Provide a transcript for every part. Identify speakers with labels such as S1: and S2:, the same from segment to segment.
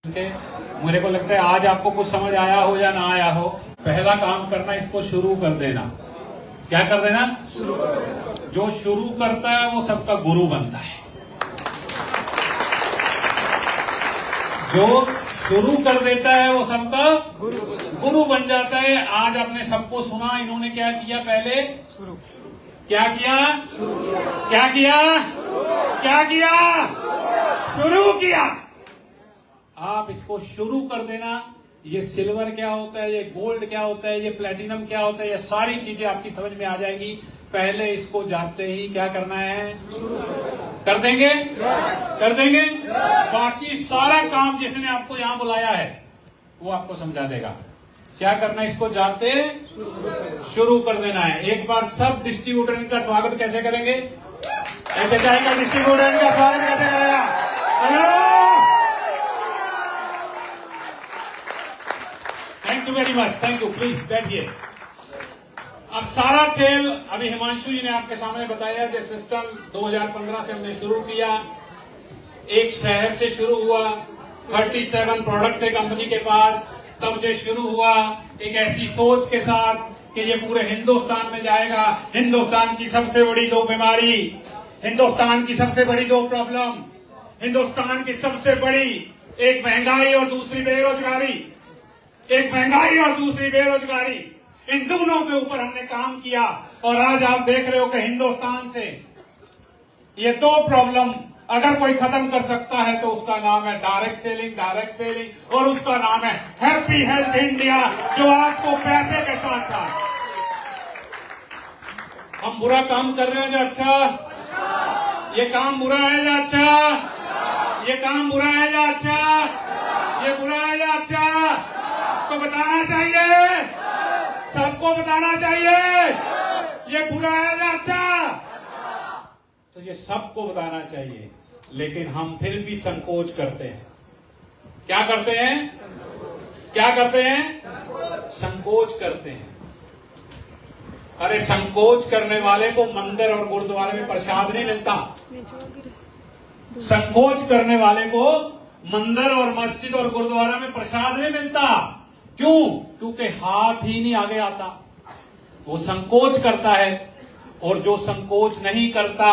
S1: मेरे को लगता है आज आपको कुछ समझ आया हो या ना आया हो। पहला काम करना, इसको शुरू कर देना। क्या कर देना? शुरू कर देना। जो शुरू करता है वो सबका गुरु बनता है। जो शुरू कर देता है वो सबका गुरु बन जाता है। आज आपने सबको सुना, इन्होंने क्या किया? पहले शुरू क्या किया? क्या किया? क्या किया? शुरू किया। आप इसको शुरू कर देना। ये सिल्वर क्या होता है, ये गोल्ड क्या होता है, ये प्लेटिनम क्या होता है, ये सारी चीजें आपकी समझ में आ जाएगी। पहले इसको जाते ही क्या करना है? कर देंगे? कर देंगे? बाकी सारा काम जिसने आपको यहां बुलाया है वो आपको समझा देगा। क्या करना है? इसको जाते शुरू कर देना है। एक बार सब डिस्ट्रीब्यूटर का स्वागत कैसे करेंगे? ऐसे जाएगा डिस्ट्रीब्यूटर का स्वागत कैसे करेगा? Hello, thank you very much, thank you. Please बैठिए। अब सारा खेल अभी हिमांशु जी ने आपके सामने बताया। जो सिस्टम 2015 से हमने शुरू किया, एक शहर से शुरू हुआ, 37 प्रोडक्ट थे कंपनी के पास। तब जो शुरू हुआ एक ऐसी सोच के साथ कि ये पूरे हिंदुस्तान में जाएगा। हिंदुस्तान की सबसे बड़ी दो बीमारी, हिंदुस्तान की सबसे बड़ी दो प्रॉब्लम, हिंदुस्तान की सबसे बड़ी, एक महंगाई और दूसरी बेरोजगारी, एक महंगाई और दूसरी बेरोजगारी। इन दोनों के ऊपर हमने काम किया और आज आप देख रहे हो कि हिंदुस्तान से ये दो प्रॉब्लम अगर कोई खत्म कर सकता है तो उसका नाम है डायरेक्ट सेलिंग, और उसका नाम है हैप्पी हेल्थ इंडिया, जो आपको पैसे के साथ साथ। हम बुरा काम कर रहे हैं या अच्छा? ये काम बुरा है या अच्छा? ये काम बुरा है या अच्छा? ये बुरा है या अच्छा? तो बताना चाहिए, सबको बताना चाहिए ये बुरा है या अच्छा। तो ये सबको बताना चाहिए, लेकिन हम फिर भी संकोच करते हैं। क्या करते हैं? क्या करते हैं? संकोच करते हैं। अरे संकोच करने वाले को मंदिर और गुरुद्वारे में प्रसाद नहीं मिलता। संकोच करने वाले को मंदिर और मस्जिद और गुरुद्वारा में प्रसाद नहीं मिलता। क्यों? क्योंकि हाथ ही नहीं आगे आता। वो संकोच करता है, और जो संकोच नहीं करता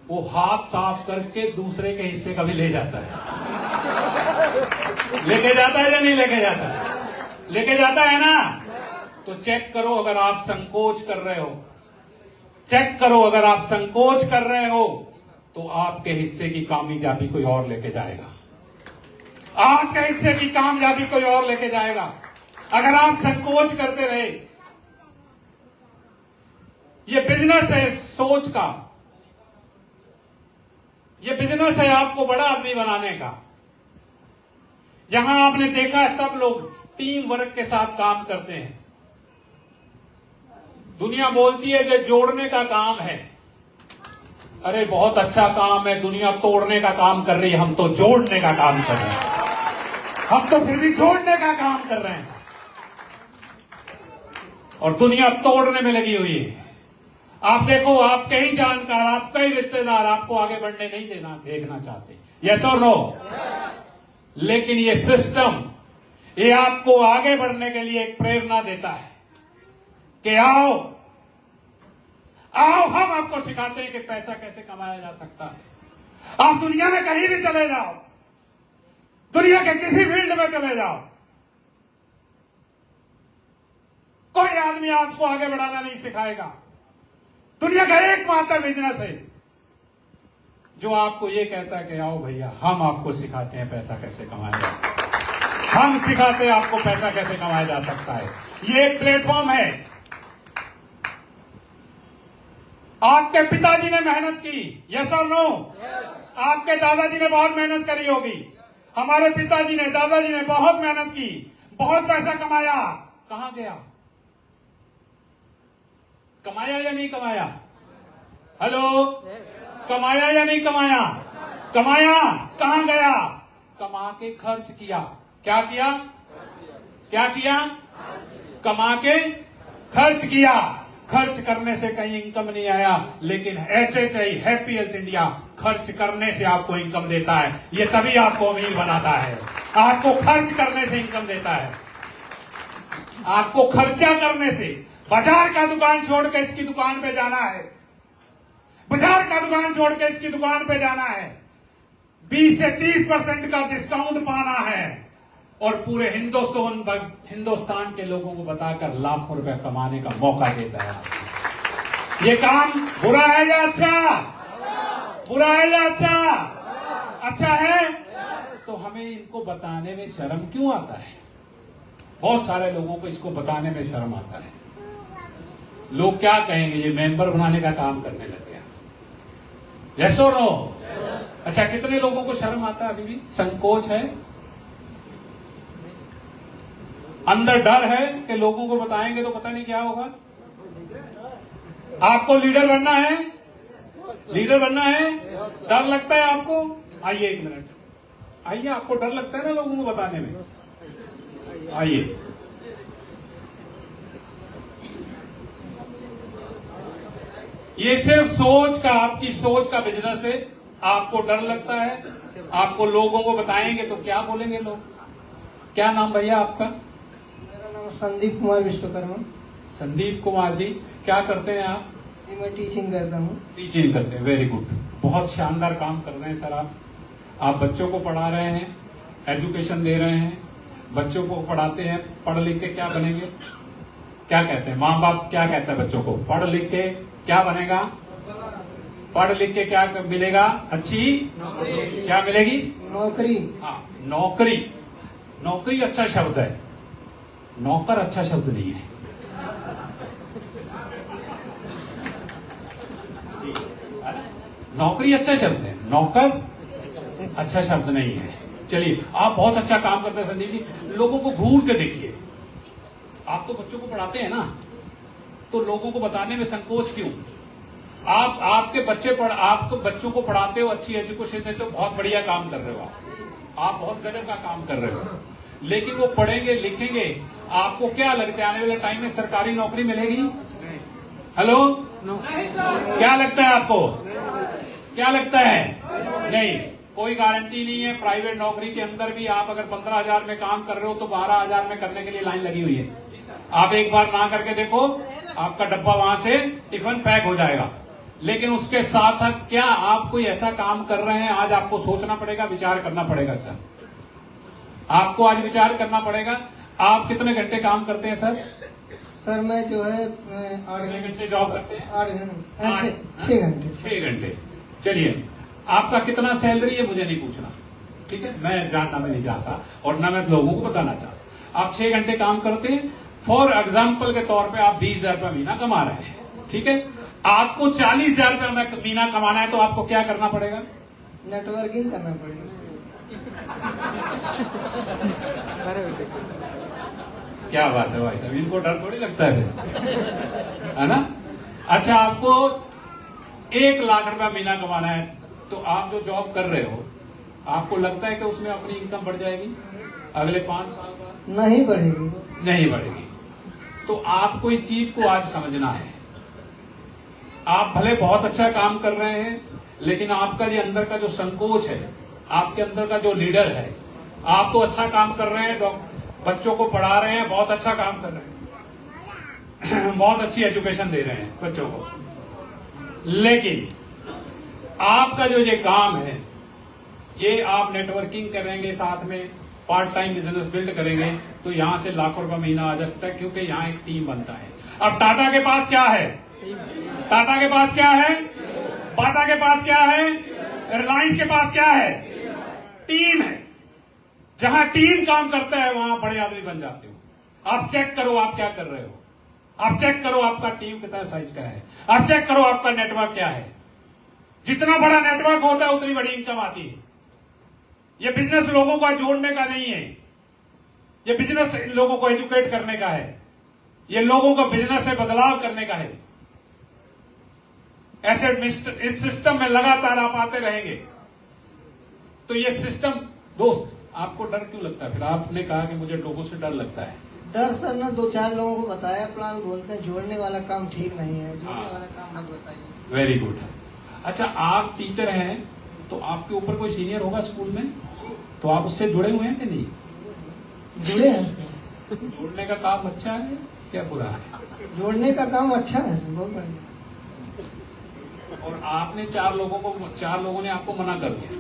S1: वो हाथ साफ करके दूसरे के हिस्से का भी ले जाता है। लेके जाता है या नहीं लेके जाता? लेके जाता है ना। तो चेक करो, अगर आप संकोच कर रहे हो, चेक करो, अगर आप संकोच कर रहे हो तो आपके हिस्से की कामयाबी कोई और लेके जाएगा। आपके हिस्से की कामयाबी कोई और लेके जाएगा। अगर आप संकोच करते रहे, ये बिजनेस है सोच का, ये बिजनेस है आपको बड़ा आदमी बनाने का। यहां आपने देखा सब लोग टीम वर्क के साथ काम करते हैं। दुनिया बोलती है कि जोड़ने का काम है। अरे बहुत अच्छा काम है। दुनिया तोड़ने का काम कर रही है, हम तो जोड़ने का काम कर रहे हैं। हम तो फिर भी जोड़ने का काम कर रहे हैं, और दुनिया तोड़ने में लगी हुई है। आप देखो, आपके ही जानकार, आपके ही रिश्तेदार आपको आगे बढ़ने नहीं देखना चाहते। यस और नो? लेकिन ये सिस्टम, ये आपको आगे बढ़ने के लिए एक प्रेरणा देता है कि आओ आओ, हम आपको सिखाते हैं कि पैसा कैसे कमाया जा सकता है। आप दुनिया में कहीं भी चले जाओ, दुनिया के किसी फील्ड में चले जाओ, कोई आदमी आपको आगे बढ़ाना नहीं सिखाएगा। दुनिया का एकमात्र बिजनेस है जो आपको ये कहता है कि आओ भैया, हम आपको सिखाते हैं पैसा कैसे कमाया जा सकता है। हम सिखाते हैं आपको पैसा कैसे कमाया जा सकता है। ये एक प्लेटफॉर्म है। आपके पिताजी ने मेहनत की, यस और नो? आपके दादाजी ने बहुत मेहनत करी होगी। हमारे पिताजी ने, दादाजी ने बहुत मेहनत की, बहुत पैसा कमाया। कहां गया? कमाया या नहीं कमाया? हेलो, कमाया या नहीं कमाया? कमाया। कहां गया? कमा के खर्च किया। क्या किया? क्या किया? कमा के खर्च किया। खर्च करने से कहीं इनकम नहीं आया, लेकिन HHI हैप्पी हेल्थ इंडिया खर्च करने से आपको इनकम देता है। ये तभी आपको अमीर बनाता है, आपको खर्च करने से इनकम देता है, आपको खर्चा करने से। बाजार का दुकान छोड़ के इसकी दुकान पे जाना है, बाजार का दुकान छोड़ के इसकी दुकान पे जाना है, 20 से 30% का डिस्काउंट पाना है और पूरे हिंदुस्तान के लोगों को बताकर लाखों रुपए कमाने का मौका देता है। ये काम बुरा है या अच्छा? बुरा है या अच्छा? अच्छा है। तो हमें इनको बताने में शर्म क्यों आता है? बहुत सारे लोगों को इसको बताने में शर्म आता है। लोग क्या कहेंगे, ये मेंबर बनाने का काम करने लग गया। यस और नो? अच्छा, कितने लोगों को शर्म आता है? अभी भी संकोच है, अंदर डर है कि लोगों को बताएंगे तो पता नहीं क्या होगा। आपको लीडर बनना है, लीडर बनना है, डर लगता है आपको? आइए एक मिनट, आइए। आपको डर लगता है ना लोगों को बताने में? आइए। ये सिर्फ सोच का, आपकी सोच का बिजनेस है। आपको डर लगता है, आपको लोगों को बताएंगे तो क्या बोलेंगे लोग? क्या नाम भैया आपका?
S2: मेरा नाम संदीप कुमार विश्वकर्मा।
S1: संदीप कुमार जी, क्या करते हैं आप?
S2: मैं टीचिंग करता हूँ।
S1: टीचिंग करते हैं, वेरी गुड, बहुत शानदार काम कर रहे हैं सर। आप बच्चों को पढ़ा रहे हैं, एजुकेशन दे रहे हैं, बच्चों को पढ़ाते हैं। पढ़ लिख के क्या बनेंगे? क्या कहते हैं माँ बाप, क्या कहते हैं बच्चों को? पढ़ लिख के क्या बनेगा? पढ़ लिख के क्या मिलेगा? अच्छी क्या मिलेगी?
S2: नौकरी।
S1: हाँ, नौकरी। नौकरी अच्छा शब्द है, नौकर अच्छा शब्द नहीं है। नौकरी अच्छा शब्द है, नौकर अच्छा शब्द नहीं है। चलिए, आप बहुत अच्छा काम करते हैं संदीप जी। लोगों को घूर के देखिए। आप तो बच्चों को पढ़ाते हैं ना, तो लोगों को बताने में संकोच क्यों? आपके बच्चों को पढ़ाते हो, अच्छी एजुकेशन देते हो, बहुत बढ़िया काम कर रहे हो आप बहुत गजब का काम कर रहे हो। लेकिन वो पढ़ेंगे लिखेंगे, आपको क्या लगता है आने वाले टाइम में सरकारी नौकरी मिलेगी? हेलो, क्या लगता है आपको? क्या लगता है? नहीं, कोई गारंटी नहीं है। प्राइवेट नौकरी के अंदर भी आप अगर 15,000 में काम कर रहे हो तो 12,000 में करने के लिए लाइन लगी हुई है। आप एक बार ना करके देखो, आपका डब्बा वहां से टिफिन पैक हो जाएगा। लेकिन उसके साथ साथ क्या आप कोई ऐसा काम कर रहे हैं? आज आपको सोचना पड़ेगा, विचार करना पड़ेगा सर। आपको आज विचार करना पड़ेगा। आप कितने घंटे काम करते हैं सर?
S2: सर मैं जो है
S1: 8 घंटे जॉब करते हैं।
S2: 8 घंटे, 6 घंटे।
S1: 6 घंटे। चलिए, आपका कितना सैलरी है मुझे नहीं पूछना, ठीक है? मैं जानना भी नहीं चाहता और ना मैं लोगों को बताना चाहता। आप 6 घंटे काम करते हैं। फॉर एग्जाम्पल के तौर पे आप 20,000 रुपया महीना कमा रहे हैं, ठीक है? आपको 40,000 रुपया महीना कमाना है तो आपको क्या करना पड़ेगा?
S2: नेटवर्किंग करना पड़ेगा।
S1: क्या बात है भाई साहब, इनको डर थोड़ी लगता है ना? अच्छा, आपको 1 लाख रुपया महीना कमाना है तो आप जो जॉब कर रहे हो, आपको लगता है कि उसमें अपनी इनकम बढ़ जाएगी अगले 5 साल बाद?
S2: नहीं बढ़ेगी।
S1: नहीं बढ़ेगी। तो आपको इस चीज को आज समझना है। आप भले बहुत अच्छा काम कर रहे हैं, लेकिन आपका ये अंदर का जो संकोच है, आपके अंदर का जो लीडर है, आप तो अच्छा काम कर रहे हैं, बच्चों को पढ़ा रहे हैं, बहुत अच्छा काम कर रहे हैं, बहुत अच्छी एजुकेशन दे रहे हैं बच्चों को, लेकिन आपका जो ये काम है, ये आप नेटवर्किंग करेंगे, साथ में पार्ट टाइम बिजनेस बिल्ड करेंगे तो यहां से लाखों रुपया महीना आ सकता है, क्योंकि यहां एक टीम बनता है। अब टाटा के पास क्या है? टाटा के पास क्या है? बाटा के पास क्या है? रिलायंस के पास क्या है? टीम है। जहां टीम काम करता है वहां बड़े आदमी बन जाते हो। आप चेक करो आप क्या कर रहे हो, आप चेक करो आपका टीम कितना साइज का है, आप चेक करो आपका नेटवर्क क्या है। जितना बड़ा नेटवर्क होता है उतनी बड़ी इनकम आती है। ये बिजनेस लोगों को जोड़ने का नहीं है, ये बिजनेस लोगों को एजुकेट करने का है, ये लोगों को बिजनेस से बदलाव करने का है। ऐसे इस सिस्टम में लगातार आप आते रहेंगे तो ये सिस्टम, दोस्त आपको डर क्यों लगता है? फिर आपने कहा कि मुझे लोगों से डर लगता है,
S2: डर सर ने 2-4 लोगों को बताया, प्लान बोलते हैं जोड़ने वाला काम ठीक नहीं है, जोड़ने
S1: हाँ।
S2: वाला काम मत बताइए।
S1: Very good. अच्छा, आप टीचर हैं तो आपके ऊपर कोई सीनियर होगा स्कूल में, तो आप उससे जुड़े हुए हैं कि नहीं?
S2: जुड़े हैं सर,
S1: जोड़ने का काम अच्छा है क्या बुरा है?
S2: जोड़ने का काम अच्छा है सर, बहुत बढ़िया।
S1: और आपने 4 लोगों ने आपको मना कर दिया,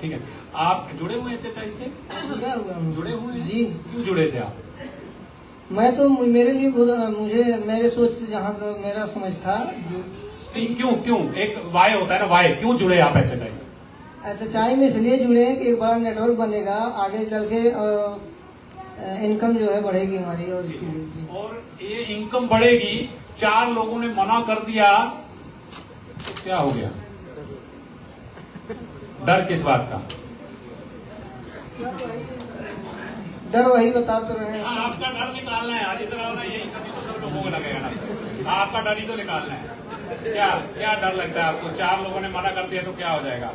S1: ठीक है? आप जुड़े हुए हैं चचाई से?
S2: जुड़ा हुआ हूँ
S1: जुड़े हुए हैं?
S2: जी।
S1: क्यों जुड़े थे आप?
S2: मैं तो मेरे लिए मुझे मेरे सोच से जहाँ तक मेरा समझ था
S1: क्यों एक वाई होता है ना, वाई क्यों जुड़े आप चचाई?
S2: सच्चाई में इसलिए जुड़े हैं कि एक बड़ा नेटवर्क बनेगा आगे चल के, इनकम जो है बढ़ेगी हमारी, और इसीलिए जी।
S1: और ये इनकम बढ़ेगी, 4 लोगों ने मना कर दिया तो क्या हो गया? डर किस बात का?
S2: डर वही बता तो रहे हैं सर।
S1: आपका डर निकालना है आज, इधर आओ ना, यही कभी तो सब लोगों को लगेगा ना, आपका डर ही तो निकालना है। क्या डर लगता है आपको? 4 लोगों ने मना कर दिया तो क्या हो जाएगा?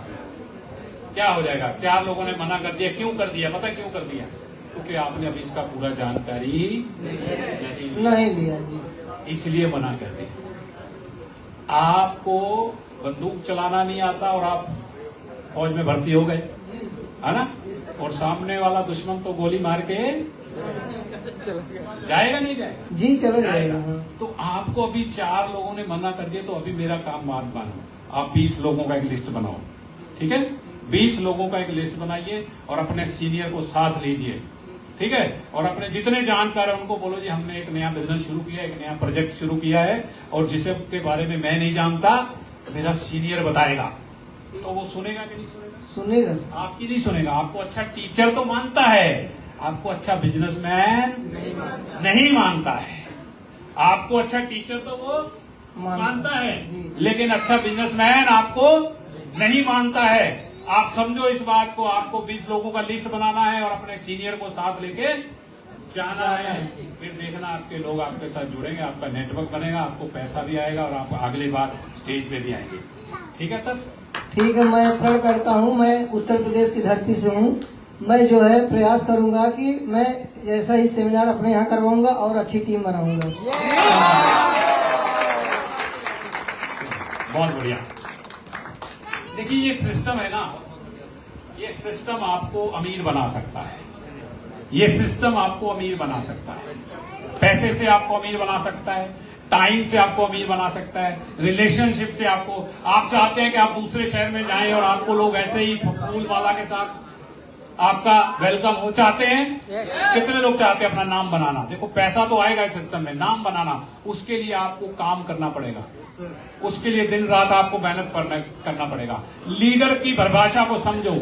S1: क्या हो जाएगा? 4 लोगों ने मना कर दिया, क्यों कर दिया? पता क्यों कर दिया? क्योंकि आपने अभी इसका पूरा जानकारी
S2: नहीं लिया जी,
S1: इसलिए मना कर दिया। आपको बंदूक चलाना नहीं आता और आप फौज में भर्ती हो गए, है ना? और सामने वाला दुश्मन तो गोली मार के जाएगा नहीं जाएगा?
S2: जी चला जाएगा। हाँ।
S1: तो आपको अभी 4 लोगों ने मना कर दिया, तो अभी मेरा काम मान मानो, आप 20 लोगों का एक लिस्ट बनाओ, ठीक है? 20 लोगों का एक लिस्ट बनाइए और अपने सीनियर को साथ लीजिए, ठीक है? और अपने जितने जानकार है उनको बोलो जी हमने एक नया बिजनेस शुरू किया, एक नया प्रोजेक्ट शुरू किया है, और जिसे के बारे में मैं नहीं जानता मेरा सीनियर बताएगा। तो वो सुनेगा कि नहीं सुनेगा?
S2: सुनेगा सर।
S1: आपकी नहीं सुनेगा। आपको अच्छा टीचर तो मानता है, आपको अच्छा बिजनेसमैन नहीं मानता है। आपको अच्छा टीचर तो वो मानता है, लेकिन अच्छा बिजनेसमैन आपको नहीं मानता है। आप समझो इस बात को। आपको 20 लोगों का लिस्ट बनाना है और अपने सीनियर को साथ लेके जाना है। फिर देखना आपके लोग आपके साथ जुड़ेंगे, आपका नेटवर्क बनेगा, आपको पैसा भी आएगा और आप अगली बार स्टेज पे भी आएंगे। ठीक है सर?
S2: ठीक है, मैं प्रण करता हूँ, मैं उत्तर प्रदेश की धरती से हूँ, मैं जो है प्रयास करूंगा कि मैं जैसा ही सेमिनार अपने यहाँ करवाऊंगा और अच्छी टीम बनाऊंगा।
S1: बहुत बढ़िया। देखिए ये सिस्टम है ना, ये सिस्टम आपको अमीर बना सकता है। ये सिस्टम आपको अमीर बना सकता है, पैसे से आपको अमीर बना सकता है, टाइम से आपको अमीर बना सकता है, रिलेशनशिप से आपको। आप चाहते हैं कि आप दूसरे शहर में जाएं और आपको लोग ऐसे ही फूल माला के साथ आपका वेलकम हो, चाहते हैं? कितने लोग चाहते हैं अपना नाम बनाना? देखो पैसा तो आएगा इस सिस्टम में, नाम बनाना उसके लिए आपको काम करना पड़ेगा, उसके लिए दिन रात आपको मेहनत करना पड़ेगा। लीडर की परिभाषा को समझो,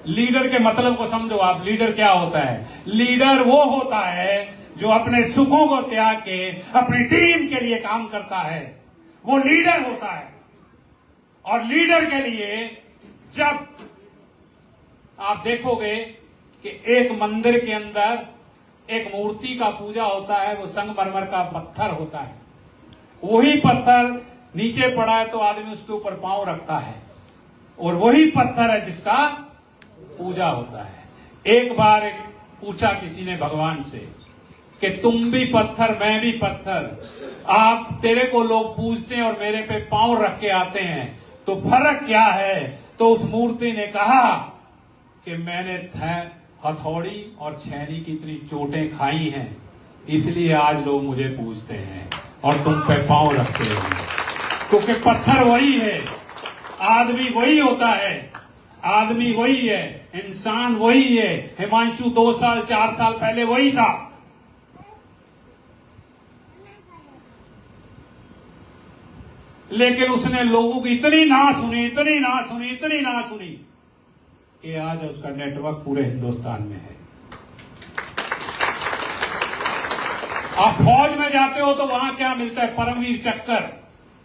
S1: लीडर के मतलब को समझो आप। लीडर क्या होता है? लीडर वो होता है जो अपने सुखों को त्याग के अपनी टीम के लिए काम करता है, वो लीडर होता है। और लीडर के लिए जब आप देखोगे कि एक मंदिर के अंदर एक मूर्ति का पूजा होता है, वो संगमरमर का पत्थर होता है, वही पत्थर नीचे पड़ा है तो आदमी उसके ऊपर पांव रखता है, और वही पत्थर है जिसका पूजा होता है। एक बार पूछा किसी ने भगवान से कि तुम भी पत्थर मैं भी पत्थर, आप तेरे को लोग पूजते हैं और मेरे पे पांव रख के आते हैं, तो फर्क क्या है? तो उस मूर्ति ने कहा कि मैंने हथौड़ी और छैनी की इतनी चोटें खाई हैं, इसलिए आज लोग मुझे पूजते हैं और तुम पे पांव रखते हैं। क्योंकि पत्थर वही है, आदमी वही होता है, आदमी वही है, इंसान वही है। हिमांशु 2 साल 4 साल पहले वही था, लेकिन उसने लोगों की इतनी ना सुनी कि आज उसका नेटवर्क पूरे हिंदुस्तान में है। आप फौज में जाते हो तो वहां क्या मिलता है? परमवीर चक्कर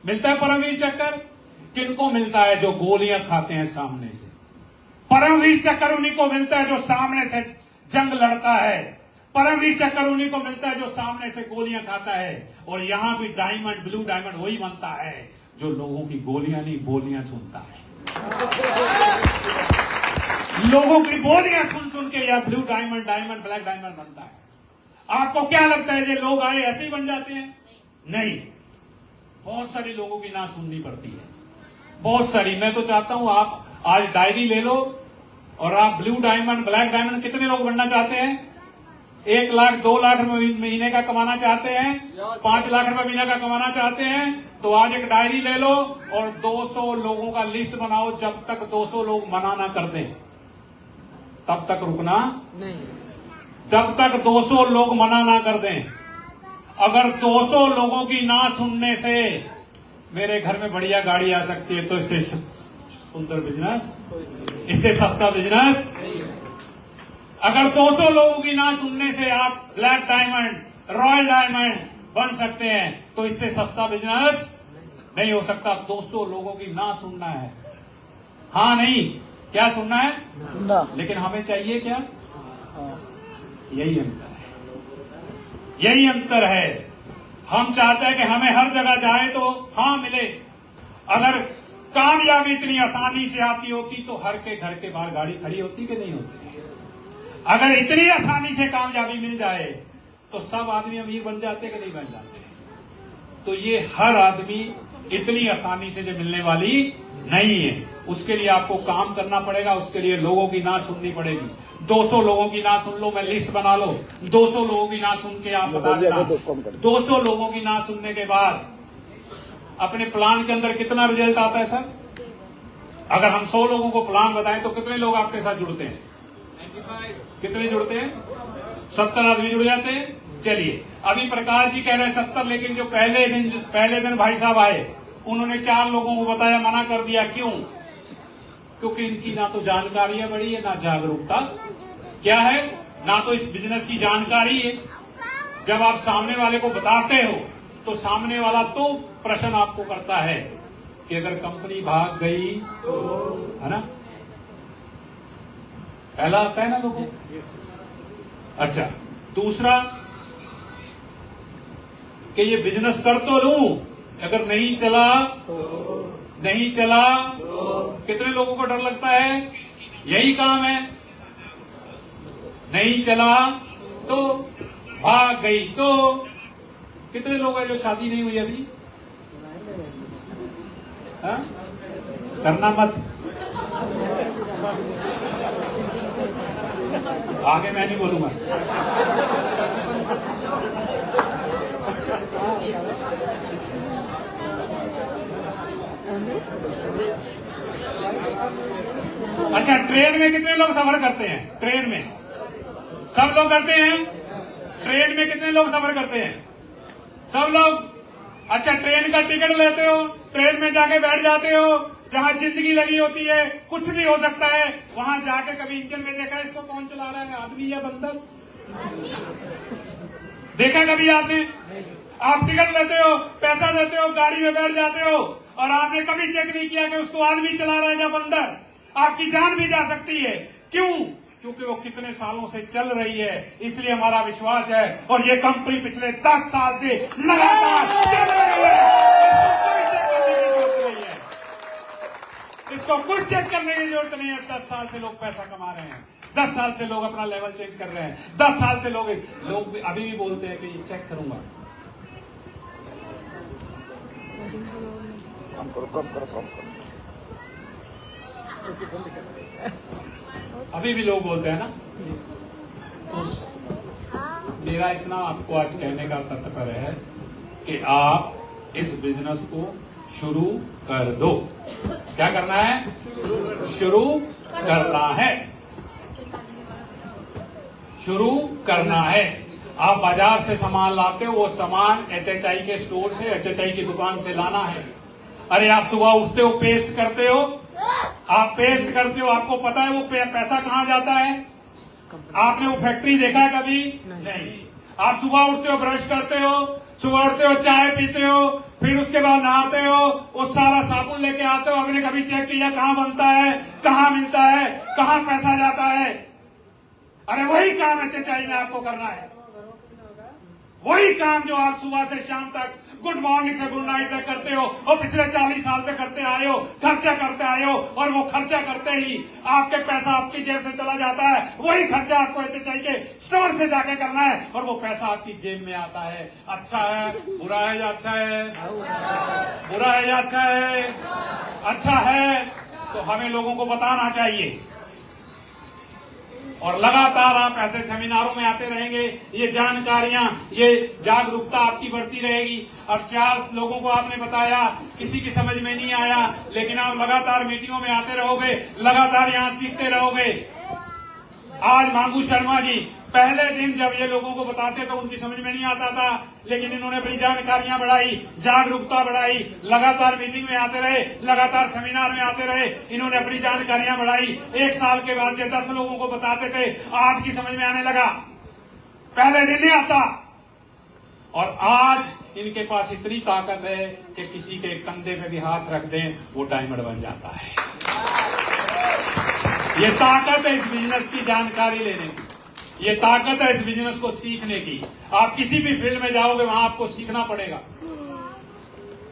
S1: मिलता है। परमवीर चक्कर किनको मिलता है? जो गोलियां खाते हैं सामने से। परमवीर चक्कर उन्हीं को मिलता है जो सामने से जंग लड़ता है। परमवीर चक्कर उन्हीं को मिलता है जो सामने से गोलियां खाता है। और यहां भी डायमंड, ब्लू डायमंड वही बनता है जो लोगों की गोलियां नहीं बोलियां सुनता है। लोगों की बोलियां सुन सुन के यह ब्लू डायमंड, ब्लैक डायमंड बनता है। आपको क्या लगता है ये लोग आए ऐसे ही बन जाते हैं? नहीं, बहुत सारे लोगों की ना सुननी पड़ती है, बहुत सारी। मैं तो चाहता हूं आप आज डायरी ले लो और आप ब्लू डायमंड, ब्लैक डायमंड, कितने लोग बनना चाहते हैं? 1 लाख 2 लाख रुपए महीने का कमाना चाहते हैं, 5 लाख रुपए महीने का कमाना चाहते हैं, तो आज एक डायरी ले लो और 200 लोगों का लिस्ट बनाओ। जब तक 200 लोग मना ना कर दें तब तक रुकना नहीं, जब तक 200 लोग मना ना कर दें। अगर 200 लोगों की ना सुनने से मेरे घर में बढ़िया गाड़ी आ सकती है, तो इससे सुंदर बिजनेस, इससे सस्ता बिजनेस। अगर 200 लोगों की ना सुनने से आप ब्लैक डायमंड, रॉयल डायमंड बन सकते हैं, तो इससे सस्ता बिजनेस नहीं हो सकता। 200 लोगों की ना सुनना है, हाँ नहीं, क्या सुनना है ना। लेकिन हमें चाहिए क्या? यही अंतर है, यही अंतर है। हम चाहते हैं कि हमें हर जगह जाए तो हाँ मिले। अगर कामयाबी इतनी आसानी से आती होती तो हर के घर के बाहर गाड़ी खड़ी होती कि नहीं होती? अगर इतनी आसानी से कामयाबी मिल जाए तो सब आदमी अमीर बन जाते कि नहीं बन जाते? तो ये हर आदमी इतनी आसानी से जो मिलने वाली नहीं है। उसके लिए आपको काम करना पड़ेगा, उसके लिए लोगों की ना सुननी पड़ेगी। 200 लोगों की ना सुन लो, मैं लिस्ट बना लो, 200 लोगों की ना सुन के आप बता देना। 200 लोगों की ना सुनने के बाद अपने प्लान के अंदर कितना रिजल्ट आता है सर? अगर हम 100 लोगों को प्लान बताएं तो कितने लोग आपके साथ जुड़ते हैं? कितने जुड़ते हैं? 70 आदमी जुड़ जाते हैं। चलिए, अभी प्रकाश जी कह रहे हैं 70, लेकिन जो पहले दिन भाई साहब आए उन्होंने 4 लोगों को बताया, मना कर दिया। क्यों? क्योंकि इनकी ना तो जानकारी है बड़ी है, ना जागरूकता क्या है, ना तो इस बिजनेस की जानकारी है। जब आप सामने वाले को बताते हो तो सामने वाला तो प्रश्न आपको करता है कि अगर कंपनी भाग गई तो, है ना, पहला आता है ना लोगों। अच्छा, दूसरा कि ये बिजनेस कर तो लूं, अगर नहीं चला कितने लोगों को डर लगता है? यही काम है, नहीं चला तो, भाग गई तो। कितने लोग हैं जो शादी नहीं हुई अभी? हा? करना मत, आगे मैं नहीं बोलूंगा। अच्छा, ट्रेन में कितने लोग सफर करते हैं? ट्रेन में सब लोग करते हैं। ट्रेन में कितने लोग सफर करते हैं? सब लोग। अच्छा, ट्रेन का टिकट लेते हो, ट्रेन में जाके बैठ जाते हो, जहां जिंदगी लगी होती है, कुछ भी हो सकता है। वहां जाके कभी इंजन में देखा इसको कौन चला रहा है, आदमी या बंदर? देखा कभी आपने? आप टिकट लेते हो, पैसा देते हो, गाड़ी में बैठ जाते हो, और आपने कभी चेक नहीं किया कि उसको आदमी चला रहा है या बंदर। आपकी जान भी जा सकती है। क्यों? क्योंकि वो कितने सालों से चल रही है, इसलिए हमारा विश्वास है। और ये कंपनी पिछले 10 साल से लगातार चल रही है, इसको कुछ चेक करने की जरूरत नहीं है। 10 साल से लोग पैसा कमा रहे हैं, 10 साल से लोग अपना लेवल चेंज कर रहे हैं, 10 साल से लोग अभी भी बोलते हैं कि चेक करूंगा। कम करो। अभी भी लोग बोलते हैं ना। तो मेरा इतना आपको आज कहने का तात्पर्य है कि आप इस बिजनेस को शुरू कर दो। क्या करना है? शुरू करना है, शुरू करना है। आप बाजार से सामान लाते हो, वो सामान HHI के स्टोर से, HHI की दुकान से लाना है। अरे आप सुबह उठते हो, पेस्ट करते हो, आप पेस्ट करते हो, आपको पता है वो पैसा कहाँ जाता है? आपने वो फैक्ट्री देखा है कभी? नहीं। आप सुबह उठते हो, ब्रश करते हो, सुबह उठते हो, चाय पीते हो, फिर उसके बाद नहाते हो, वो सारा साबुन लेके आते हो। आपने कभी चेक किया कहाँ बनता है, कहाँ मिलता है, कहाँ पैसा जाता है? अरे वही काम HHI में आपको करना है। वही काम जो आप सुबह से शाम तक गुड मॉर्निंग से गुड नाइट तक करते हो और पिछले 40 साल से करते आए हो, खर्चा करते आए हो, और वो खर्चा करते ही आपके पैसा आपकी जेब से चला जाता है। वही खर्चा आपको HHI के स्टोर से जाके करना है और वो पैसा आपकी जेब में आता है। अच्छा है, बुरा है या अच्छा है? बुरा है या अच्छा है? अच्छा है तो हमें लोगों को बताना चाहिए और लगातार आप ऐसे सेमिनारों में आते रहेंगे, ये जानकारियां, ये जागरूकता आपकी बढ़ती रहेगी। अब 4 लोगों को आपने बताया, किसी की समझ में नहीं आया, लेकिन आप लगातार मीटिंगों में आते रहोगे, लगातार यहां सीखते रहोगे। आज मांगू शर्मा जी पहले दिन जब ये लोगों को बताते तो उनकी समझ में नहीं आता था, लेकिन इन्होंने अपनी जानकारियां बढ़ाई, जागरूकता बढ़ाई, लगातार मीटिंग में आते रहे, लगातार सेमिनार में आते रहे, इन्होंने अपनी जानकारियां बढ़ाई। 1 साल के बाद जो 10 लोगों को बताते थे, 8 की समझ में आने लगा, पहले दिन नहीं आता। और आज इनके पास इतनी ताकत है कि किसी के कंधे पे भी हाथ रख दें वो डायमंड बन जाता है। ये ताकत है इस बिजनेस की जानकारी लेने की, ये ताकत है इस बिजनेस को सीखने की। आप किसी भी फील्ड में जाओगे वहां आपको सीखना पड़ेगा,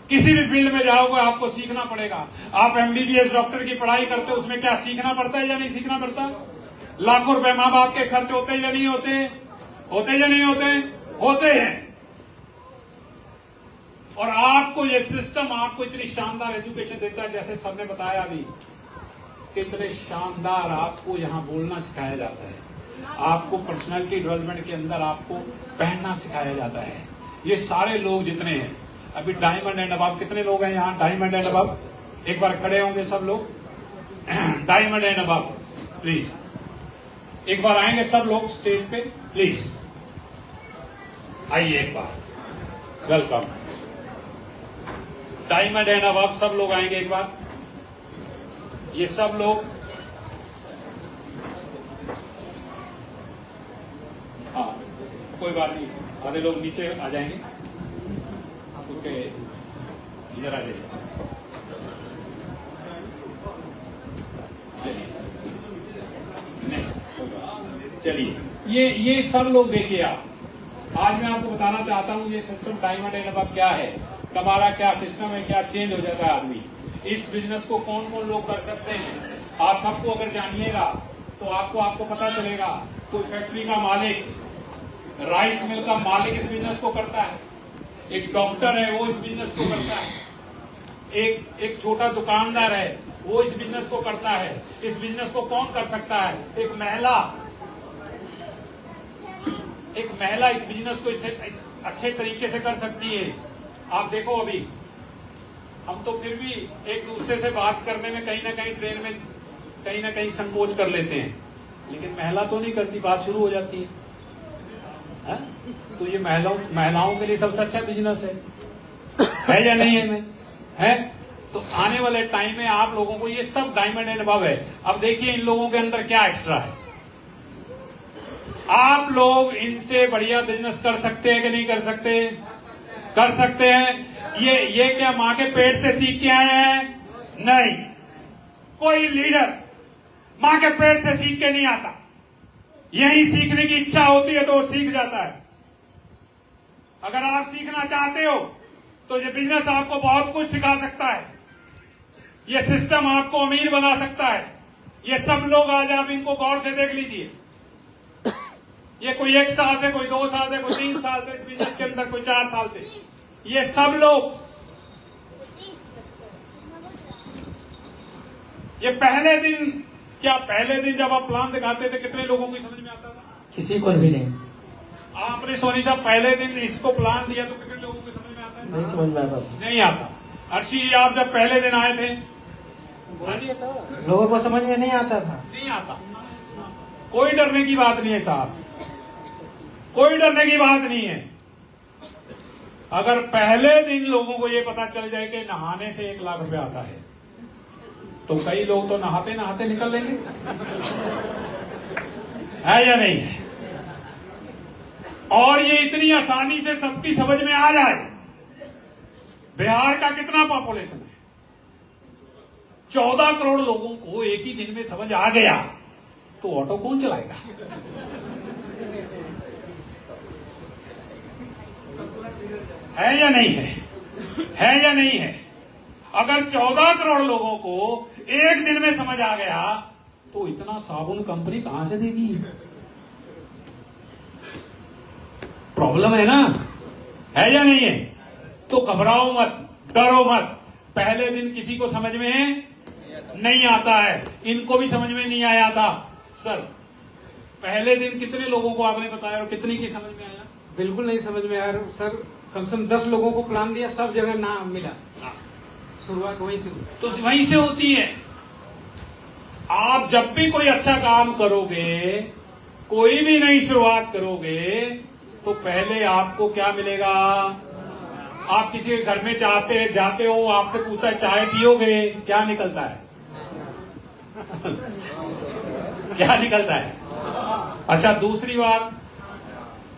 S1: किसी भी फील्ड में जाओगे आपको सीखना पड़ेगा। आप MBBS डॉक्टर की पढ़ाई करते हो, उसमें क्या सीखना पड़ता है या नहीं सीखना पड़ता? लाखों रुपए माँ बाप के खर्च होते या नहीं होते? होते या नहीं होते? होते हैं। और आपको ये सिस्टम आपको इतनी शानदार एजुकेशन देता है, जैसे सबने बताया अभी, कितने शानदार आपको यहां बोलना सिखाया जाता है, आपको पर्सनालिटी डेवलपमेंट के अंदर आपको पहनना सिखाया जाता है। ये सारे लोग जितने हैं अभी डायमंड एंड अबव, कितने लोग हैं यहाँ डायमंड एंड अबव? एक बार खड़े होंगे सब लोग डायमंड एंड अबव, प्लीज एक बार आएंगे सब लोग स्टेज पे, प्लीज आइए एक बार, वेलकम। डायमंड एंड अबव सब लोग आएंगे एक बार, ये सब लोग। हाँ कोई बात नहीं, आधे लोग नीचे आ जाएंगे, क्योंकि इधर आ जाइए। चलिए नहीं कोई बात, चलिए ये सब लोग देखिए। आप आज मैं आपको बताना चाहता हूं ये सिस्टम डायमंड एंड अबव क्या है, हमारा क्या सिस्टम है, क्या चेंज हो जाता है आदमी। इस बिजनेस को कौन कौन लोग कर सकते हैं, आप सबको अगर जानिएगा तो आपको पता चलेगा। कोई फैक्ट्री का मालिक, राइस मिल का मालिक इस बिजनेस को करता है, एक डॉक्टर है वो इस बिजनेस को करता है, एक छोटा दुकानदार है वो इस बिजनेस को करता है। इस बिजनेस को कौन कर सकता है? एक महिला इस बिजनेस को अच्छे तरीके से कर सकती है। आप देखो अभी हम तो फिर भी एक दूसरे से बात करने में कहीं ना कहीं ट्रेन में कहीं ना कहीं संकोच कर लेते हैं, लेकिन महिला तो नहीं करती, बात शुरू हो जाती है। तो ये महिलाओं के लिए सबसे अच्छा बिजनेस है या नहीं है? तो आने वाले टाइम में आप लोगों को ये सब डायमंड एंड अबव है। अब देखिए इन लोगों के अंदर क्या एक्स्ट्रा है, आप लोग इनसे बढ़िया बिजनेस कर सकते हैं कि नहीं कर सकते? कर सकते हैं। ये क्या मां के पेट से सीख के आए हैं? नहीं, कोई लीडर मां के पेट से सीख के नहीं आता, यही सीखने की इच्छा होती है तो वो सीख जाता है। अगर आप सीखना चाहते हो तो ये बिजनेस आपको बहुत कुछ सिखा सकता है, ये सिस्टम आपको अमीर बना सकता है। ये सब लोग आज आप इनको गौर से देख लीजिए, ये कोई 1 साल से, कोई 2 साल से, कोई 3 साल से इस बिजनेस के अंदर, कोई 4 साल से, ये सब लोग, ये पहले दिन जब आप प्लान दिखाते थे कितने लोगों की समझ में आता था?
S2: किसी को भी नहीं।
S1: आपने सोनी साहब पहले दिन इसको प्लान दिया तो कितने लोगों की समझ में आता है?
S2: नहीं समझ में आता,
S1: नहीं आता। अर्शी जी आप जब पहले दिन आए थे
S2: लोगों को समझ में नहीं आता था।
S1: नहीं आता। कोई डरने की बात नहीं है साहब, कोई डरने की बात नहीं है। अगर पहले दिन लोगों को ये पता चल जाए कि नहाने से 1 लाख रुपए आता है, तो कई लोग तो नहाते नहाते निकल लेंगे, है या नहीं है? और ये इतनी आसानी से सबकी समझ में आ जाए। बिहार का कितना पॉपुलेशन है? 14 करोड़ लोगों को एक ही दिन में समझ आ गया तो ऑटो कौन चलाएगा? है या नहीं है? है या नहीं है? अगर 14 करोड़ लोगों को एक दिन में समझ आ गया तो इतना साबुन कंपनी कहां से देगी? प्रॉब्लम है ना? है या नहीं है? तो घबराओ मत, डरो मत। पहले दिन किसी को समझ में नहीं आता है, इनको भी समझ में नहीं आया था। सर, पहले दिन कितने लोगों को आपने बताया और कितनी की समझ में आया?
S3: बिल्कुल नहीं समझ में आया सर। कम से कम 10 लोगों को प्लान दिया, सब जगह ना मिला। शुरुआत वहीं से हुई।
S1: तो वहीं से होती है। आप जब भी कोई अच्छा काम करोगे, कोई भी नई शुरुआत करोगे, तो पहले आपको क्या मिलेगा? आप किसी के घर में जाते हो, आपसे पूछता है चाय पियोगे, क्या निकलता है? क्या निकलता है? अच्छा, दूसरी बार,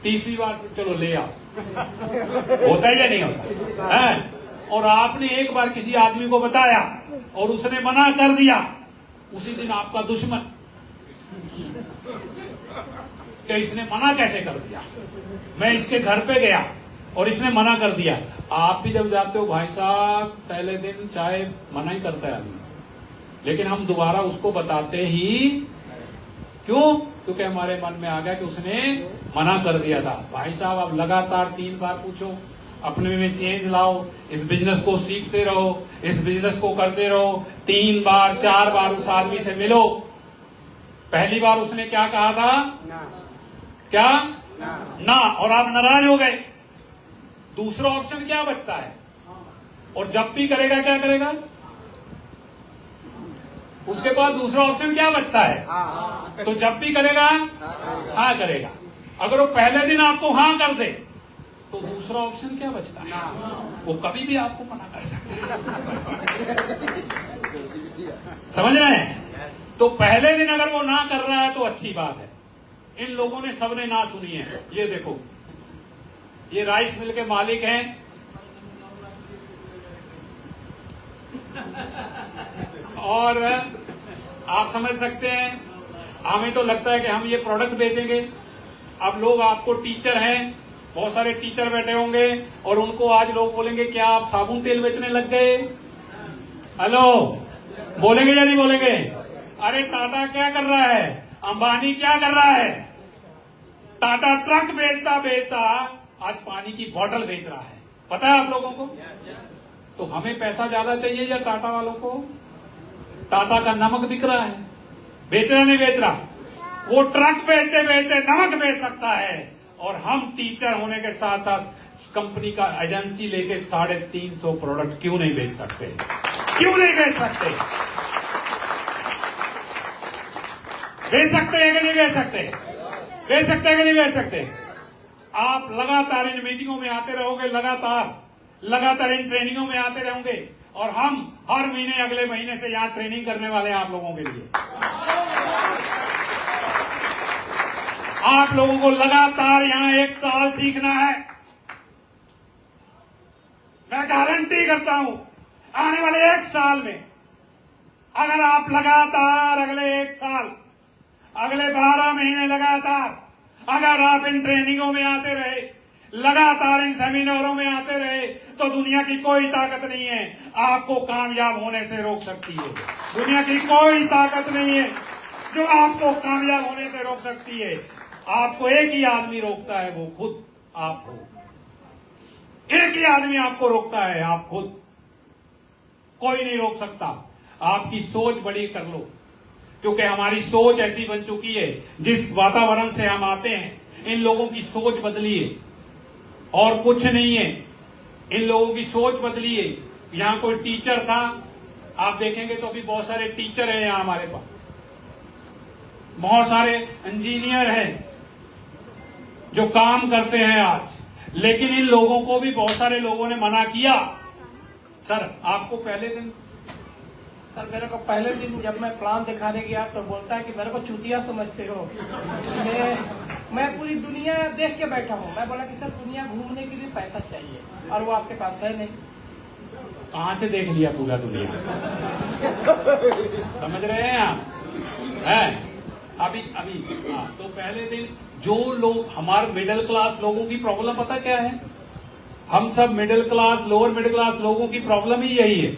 S1: तीसरी बार, चलो ले आओ। होता है या नहीं होता है? और आपने एक बार किसी आदमी को बताया और उसने मना कर दिया, उसी दिन आपका दुश्मन कि इसने मना कैसे कर दिया, मैं इसके घर पे गया और इसने मना कर दिया। आप भी जब जाते हो भाई साहब, पहले दिन चाय मना ही करता है आदमी, लेकिन हम दोबारा उसको बताते ही, क्यों? क्योंकि हमारे मन में आ गया कि उसने मना कर दिया था। भाई साहब, अब लगातार 3 बार पूछो, अपने में चेंज लाओ, इस बिजनेस को सीखते रहो, इस बिजनेस को करते रहो। 3 बार 4 बार उस आदमी से मिलो। पहली बार उसने क्या कहा था? क्या? ना। और आप नाराज हो गए। दूसरा ऑप्शन क्या बचता है? और जब भी करेगा क्या करेगा? उसके बाद दूसरा ऑप्शन क्या बचता है? तो जब भी करेगा हाँ करेगा। अगर वो पहले दिन आपको हाँ कर दे तो दूसरा ऑप्शन क्या बचता है? वो कभी भी आपको मना कर सकता है। समझ रहे हैं? तो पहले दिन अगर वो ना कर रहा है तो अच्छी बात है। इन लोगों ने, सबने ना सुनी है। ये देखो, ये राइस मिल के मालिक हैं और आप समझ सकते हैं, हमें तो लगता है कि हम ये प्रोडक्ट बेचेंगे। अब लोग आपको टीचर हैं, बहुत सारे टीचर बैठे होंगे और उनको आज लोग बोलेंगे क्या आप साबुन तेल बेचने लग गए? हेलो, बोलेंगे या नहीं बोलेंगे? अरे टाटा क्या कर रहा है, अंबानी क्या कर रहा है? टाटा ट्रक बेचता बेचता आज पानी की बोतल बेच रहा है। पता है आप लोगों को? तो हमें पैसा ज्यादा चाहिए या टाटा वालों को? टाटा का नमक बिक रहा है, बेच रहा नहीं बेच रहा? वो ट्रक बेचते बेचते नमक बेच सकता है, और हम टीचर होने के साथ साथ कंपनी का एजेंसी लेके 350 प्रोडक्ट क्यों नहीं बेच सकते? क्यों नहीं बेच सकते? बेच सकते हैं कि नहीं बेच सकते? बेच सकते हैं कि नहीं बेच सकते? आप लगातार इन मीटिंगों में आते रहोगे, लगातार इन ट्रेनिंगों में आते रहोगे, और हम हर महीने, अगले महीने से यहां ट्रेनिंग करने वाले हैं आप लोगों के लिए। आप लोगों को लगातार यहां 1 साल सीखना है। मैं गारंटी करता हूं, आने वाले 1 साल में अगर आप लगातार अगले 1 साल, अगले 12 महीने लगातार अगर आप इन ट्रेनिंगों में आते रहे, लगातार इन सेमिनारों में आते रहे, तो दुनिया की कोई ताकत नहीं है आपको कामयाब होने से रोक सकती है। दुनिया की कोई ताकत नहीं है जो आपको कामयाब होने से रोक सकती है। आपको एक ही आदमी रोकता है, वो खुद आप हो। एक ही आदमी आपको रोकता है, आप खुद। कोई नहीं रोक सकता। आपकी सोच बड़ी कर लो, क्योंकि हमारी सोच ऐसी बन चुकी है। जिस वातावरण से हम आते हैं, इन लोगों की सोच बदली है और कुछ नहीं है। इन लोगों की सोच बदली है। यहां कोई टीचर था, आप देखेंगे तो अभी बहुत सारे टीचर हैं यहां हमारे पास, बहुत सारे इंजीनियर हैं जो काम करते हैं आज। लेकिन इन लोगों को भी बहुत सारे लोगों ने मना किया। सर, आपको पहले दिन,
S2: सर मेरे को पहले दिन जब मैं प्लान दिखाने गया तो बोलता है कि मेरे को चूतिया समझते हो। मैं पूरी दुनिया देख के बैठा हूँ। मैं बोला कि सर दुनिया घूमने के लिए पैसा चाहिए और वो आपके पास है नहीं।
S1: कहां से देख लिया पूरा दुनिया? समझ रहे हैं आप? हैं? अभी तो पहले दिन जो लोग, हमारे मिडिल क्लास लोगों की प्रॉब्लम पता क्या है? हम सब middle class, lower middle class लोगों की प्रॉब्लम ही यही है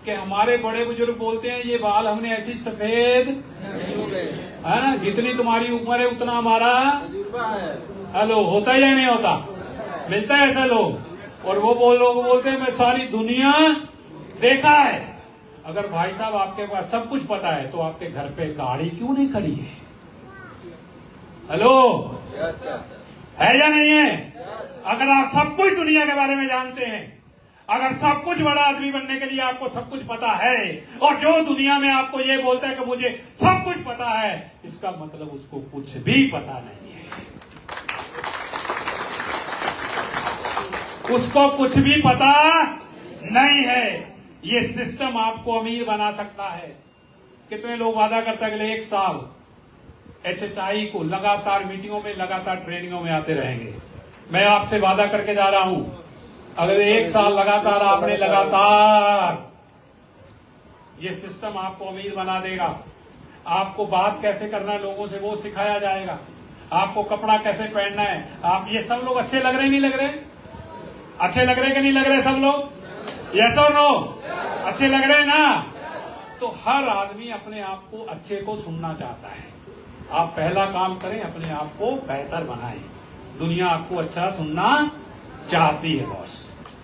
S1: कि हमारे बड़े बुजुर्ग बोलते हैं ये बाल हमने ऐसी सफेद है ना, जितनी तुम्हारी उम्र है उतना हमारा हेलो होता है या नहीं होता, मिलता है ऐसा लोग। और वो लोग बोलते हैं मैं सारी दुनिया देखा है। अगर भाई साहब आपके पास सब कुछ पता है तो आपके घर पे गाड़ी क्यों नहीं खड़ी है? हेलो है या नहीं है? अगर आप सब कुछ दुनिया के बारे में जानते हैं, अगर सब कुछ बड़ा आदमी बनने के लिए आपको सब कुछ पता है, और जो दुनिया में आपको ये बोलता है कि मुझे सब कुछ पता है, इसका मतलब उसको कुछ भी पता नहीं है। उसको कुछ भी पता नहीं है। ये सिस्टम आपको अमीर बना सकता है। कितने लोग वादा करते हैं अगले 1 साल HHI को लगातार मीटिंगों में, लगातार ट्रेनिंगों में आते रहेंगे। मैं आपसे वादा करके जा रहा हूं, अगले 1 साल लगातार आपने ये सिस्टम आपको अमीर बना देगा। आपको बात कैसे करना है लोगों से वो सिखाया जाएगा, आपको कपड़ा कैसे पहनना है। आप ये सब लोग अच्छे लग रहे नहीं लग रहे? अच्छे लग रहे कि नहीं लग रहे सब लोग? यस और नो? अच्छे लग रहे हैं ना? तो हर आदमी अपने आप को अच्छे को सुनना चाहता है। आप पहला काम करें, अपने आप को बेहतर बनाएं। दुनिया आपको अच्छा सुनना चाहती है बॉस,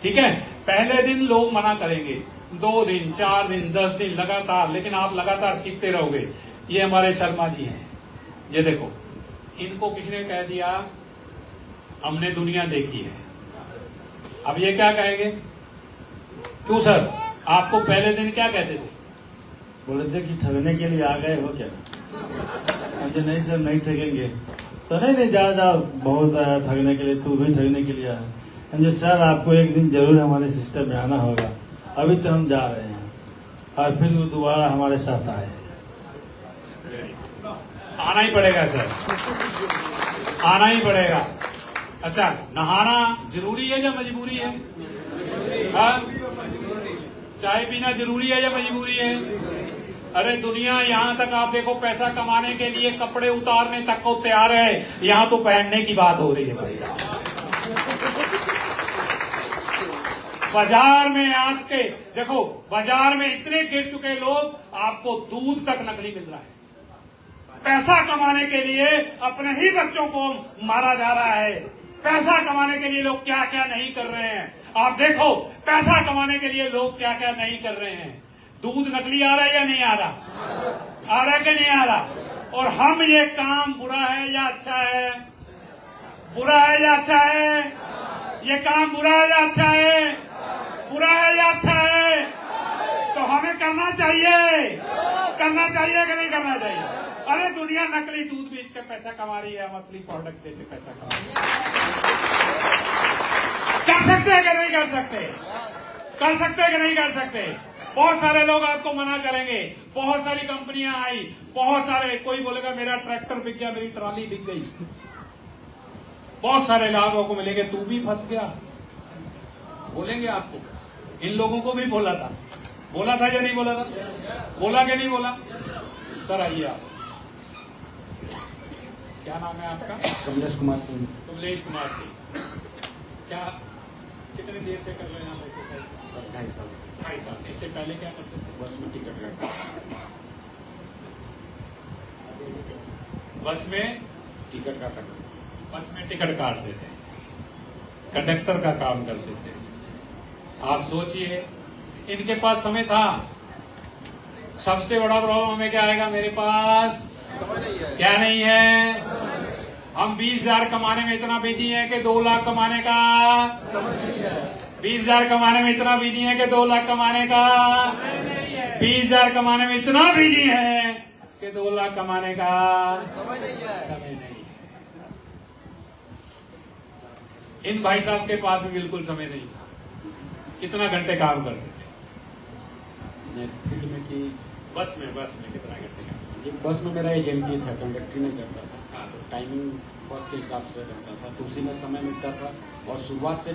S1: ठीक है? पहले दिन लोग मना करेंगे, 2 दिन 4 दिन 10 दिन लगातार, लेकिन आप लगातार सीखते रहोगे। ये हमारे शर्मा जी हैं, ये देखो, इनको किसी ने कह दिया हमने दुनिया देखी है, अब ये क्या कहेंगे? क्यों सर, आपको पहले दिन क्या कहते थे?
S4: बोले थे कि ठगने के लिए आ गए हो क्या? मुझे नहीं सर, नहीं ठगेंगे। तो नहीं जाओ बहुत आया ठगने के लिए, तू भी ठगने के लिए आया। मुझे सर आपको एक दिन जरूर हमारे सिस्टम में आना होगा, अभी तो हम जा रहे हैं, और फिर वो दोबारा हमारे साथ आए।
S1: आना ही पड़ेगा सर, आना ही पड़ेगा। अच्छा, नहाना जरूरी है या मजबूरी है? हाँ? चाय पीना जरूरी है या मजबूरी है? अरे दुनिया यहां तक आप देखो, पैसा कमाने के लिए कपड़े उतारने तक को तैयार है, यहां तो पहनने की बात हो रही है भाई साहब। बाजार में आपके देखो, बाजार में इतने गिर चुके लोग, आपको दूध तक नकली मिल रहा है। पैसा कमाने के लिए अपने ही बच्चों को मारा जा रहा है। पैसा कमाने के लिए लोग क्या क्या नहीं कर रहे हैं। आप देखो, पैसा कमाने के लिए लोग क्या क्या नहीं कर रहे हैं। दूध नकली आ रहा है या नहीं आ रहा? आ रहा है कि नहीं आ रहा? और हम ये काम बुरा है या अच्छा है? बुरा है या अच्छा है? ये काम बुरा है या अच्छा है? बुरा है या अच्छा है? तो हमें करना चाहिए, करना चाहिए कि नहीं करना चाहिए? अरे दुनिया नकली दूध बेच कर पैसा कमा रही है, हम असली प्रोडक्ट देकर पैसा कमा रही है। कर सकते हैं कि नहीं कर सकते? कर सकते हैं कि नहीं कर सकते? बहुत सारे लोग आपको मना करेंगे, बहुत सारी कंपनियां आई, बहुत सारे, कोई बोलेगा मेरा ट्रैक्टर बिक गया, मेरी ट्रॉली बिक गई, बहुत सारे लोगों को मिलेंगे, तू भी फंस गया बोलेंगे आपको। इन लोगों को भी बोला था या नहीं बोला था? बोला कि नहीं बोला? सर आइए आप, क्या नाम है आपका?
S4: कमलेश कुमार सिंह।
S1: कमलेश कुमार सिंह, क्या कितनी देर से कर रहे हैं आप एक्सरसाइज?
S4: 2.5 साल।
S1: 2.5 साल। इससे पहले क्या करते थे?
S4: बस में टिकट काटा।
S1: बस में
S4: टिकट काटा।
S1: बस में टिकट काटते थे, कंडक्टर का काम करते थे। आप सोचिए, इनके पास समय था। सबसे बड़ा प्रॉब्लम हमें क्या आएगा? मेरे पास क्या नहीं है? हम 20,000 कमाने में इतना बिजी हैं कि 2 लाख कमाने का, 20,000 कमाने में इतना बिजी है कि 2 लाख कमाने का, 20,000 कमाने में इतना बिजी है कि 2 लाख कमाने का समय नहीं है। इन भाई साहब के पास भी बिल्कुल समय नहीं। कितना घंटे काम करते थे?
S4: फील्ड में कि
S1: बस में कितना घंटे काम?
S4: ये बस में मेरा एजेंट ही था, कंडक्टर नहीं करता था। टाइमिंग बस के हिसाब से करता था, तो उसी में समय मिलता था। और शुरुआत से